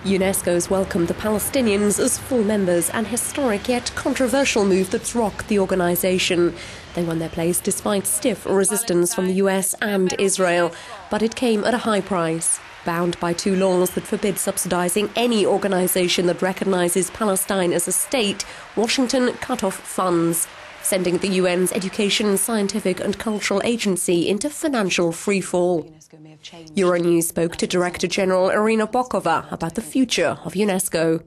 UNESCO's welcomed the Palestinians as full members, an historic yet controversial move that's rocked the organisation. They won their place despite stiff resistance from the US and Israel, but it came at a high price. Bound by two laws that forbid subsidising any organisation that recognises Palestine as a state, Washington cut off funds, sending the UN's Education, Scientific and Cultural Agency into financial freefall. Euronews spoke to Director-General Irina Bokova about the future of UNESCO.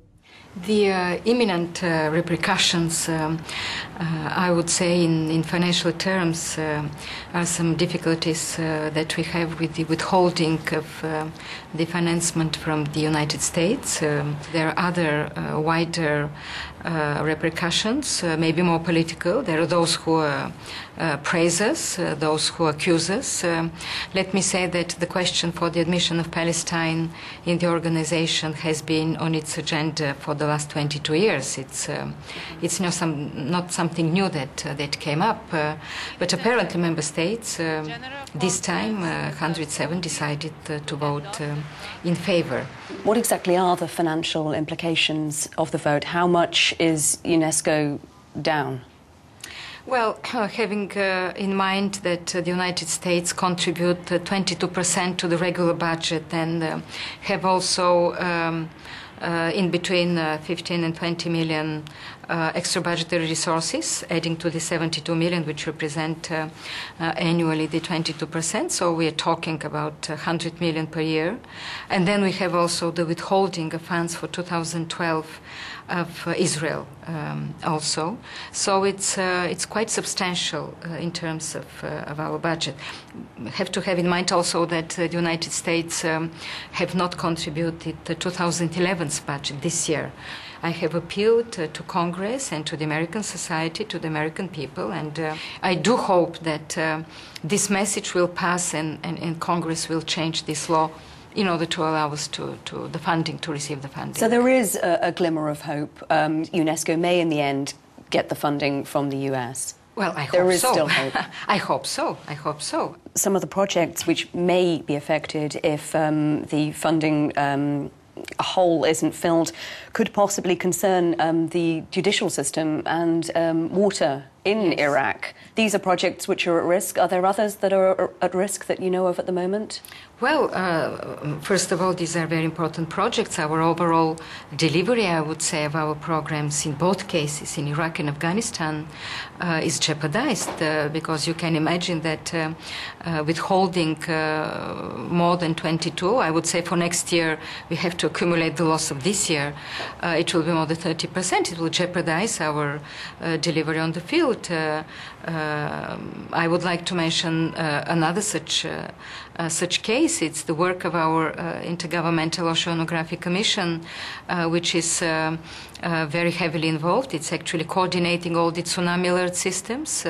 The imminent repercussions, I would say in financial terms, are some difficulties that we have with the withholding of the financement from the United States. There are other wider repercussions, maybe more political. There are those who praise us, those who accuse us. Let me say that the question for the admission of Palestine in the organization has been on its agenda for the last 22 years. It's not something new that came up, but apparently member states this time 107 decided to vote in favor. What exactly are the financial implications of the vote? How much is UNESCO down? Well, having in mind that the United States contribute 22% to the regular budget and have also in between 15 and 20 million extra budgetary resources, adding to the 72 million, which represent annually the 22%. So we are talking about 100 million per year. And then we have also the withholding of funds for 2012 of Israel also. So it's quite substantial in terms of our budget. We have to have in mind also that the United States have not contributed the 2011's budget this year. I have appealed to Congress and to the American society, to the American people, and I do hope that this message will pass and Congress will change this law in order to allow us to receive the funding. So there is a glimmer of hope. UNESCO may in the end get the funding from the US. Well, I hope so. There is still hope. I hope so. I hope so. Some of the projects which may be affected if the funding hole isn't filled could possibly concern the judicial system and water in Iraq. These are projects which are at risk. Are there others that are at risk that you know of at the moment? Well, first of all, these are very important projects. Our overall delivery, I would say, of our programs in both cases, in Iraq and Afghanistan, is jeopardized because you can imagine that withholding more than 22, I would say for next year, we have to accumulate the loss of this year. It will be more than 30%. It will jeopardize our delivery on the field. I would like to mention another such case. It's the work of our Intergovernmental Oceanographic Commission, which is very heavily involved. It's actually coordinating all the tsunami alert systems.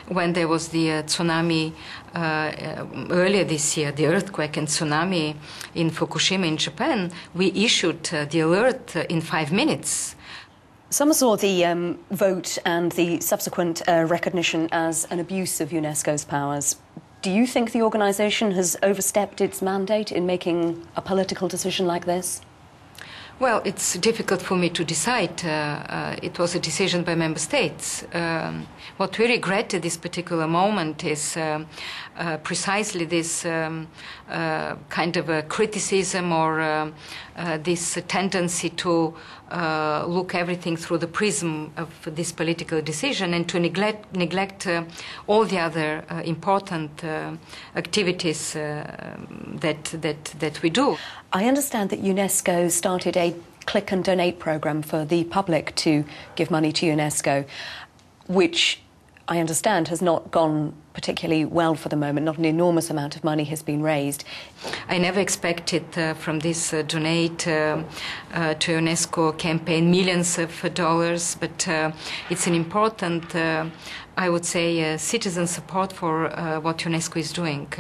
When there was the tsunami earlier this year, the earthquake and tsunami in Fukushima in Japan, we issued the alert in 5 minutes. Some saw the vote and the subsequent recognition as an abuse of UNESCO's powers. Do you think the organisation has overstepped its mandate in making a political decision like this? Well, it's difficult for me to decide. It was a decision by member states. What we regret at this particular moment is precisely this kind of a criticism or this tendency to look everything through the prism of this political decision and to neglect all the other important activities that we do. I understand that UNESCO started a click and donate program for the public to give money to UNESCO, which I understand has not gone particularly well for the moment. Not an enormous amount of money has been raised. I never expected from this donate to UNESCO campaign millions of dollars, but it's an important, I would say, citizen support for what UNESCO is doing.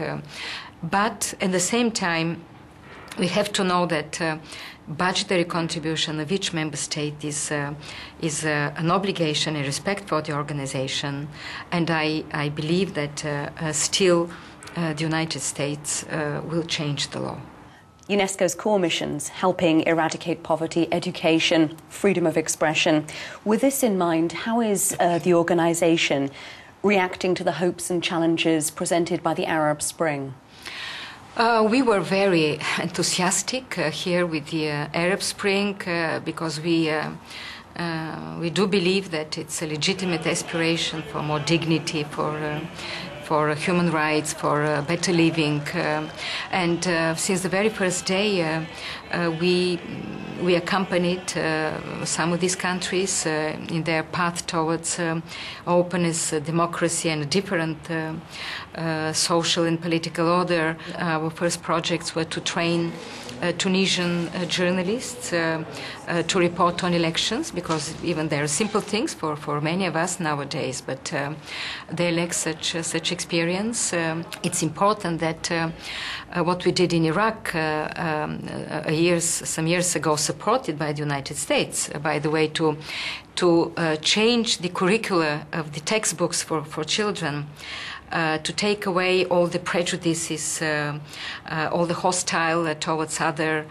But at the same time, we have to know that budgetary contribution of each member state is an obligation and respect for the organization, and I believe that still the United States will change the law. UNESCO's core missions, helping eradicate poverty, education, freedom of expression. With this in mind, how is the organisation reacting to the hopes and challenges presented by the Arab Spring? We were very enthusiastic here with the Arab Spring because we do believe that it's a legitimate aspiration for more dignity, for human rights, for better living. And since the very first day, we accompanied some of these countries in their path towards openness, democracy, and a different social and political order. Our first projects were to train Tunisian journalists to report on elections, because even there are simple things for many of us nowadays, but they lack such experience. It's important that what we did in Iraq some years ago, supported by the United States, by the way, to change the curricula of the textbooks for children, to take away all the prejudices, all the hostile towards other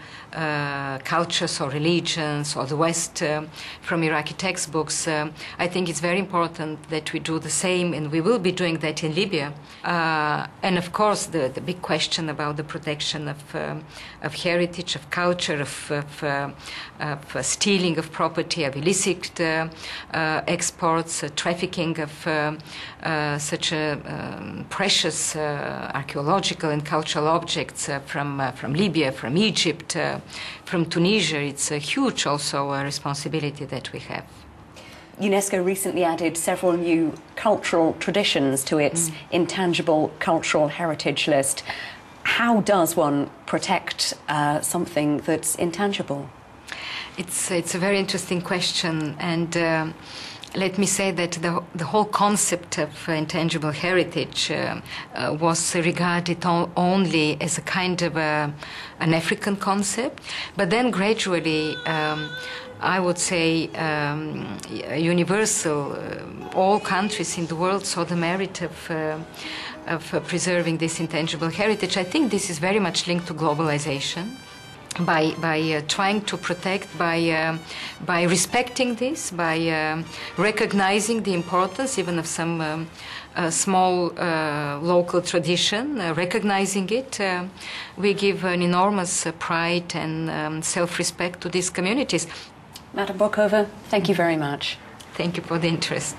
cultures or religions or the West from Iraqi textbooks. I think it's very important that we do the same, and we will be doing that in Libya. And of course, the big question about the protection of heritage, of culture, of stealing of property, of illicit exports, trafficking of such precious archaeological and cultural objects from Libya, from Egypt, from Tunisia. It's a huge also responsibility that we have. UNESCO recently added several new cultural traditions to its Intangible Cultural Heritage list. How does one protect something that's intangible? It's a very interesting question, and let me say that the whole concept of intangible heritage was regarded only as a kind of an African concept, but then gradually I would say universal. All countries in the world saw the merit of preserving this intangible heritage. I think this is very much linked to globalization. By trying to protect, by respecting this, by recognizing the importance even of some small local tradition, recognizing it, we give an enormous pride and self-respect to these communities. Madam Bokova, thank you very much. Thank you for the interest.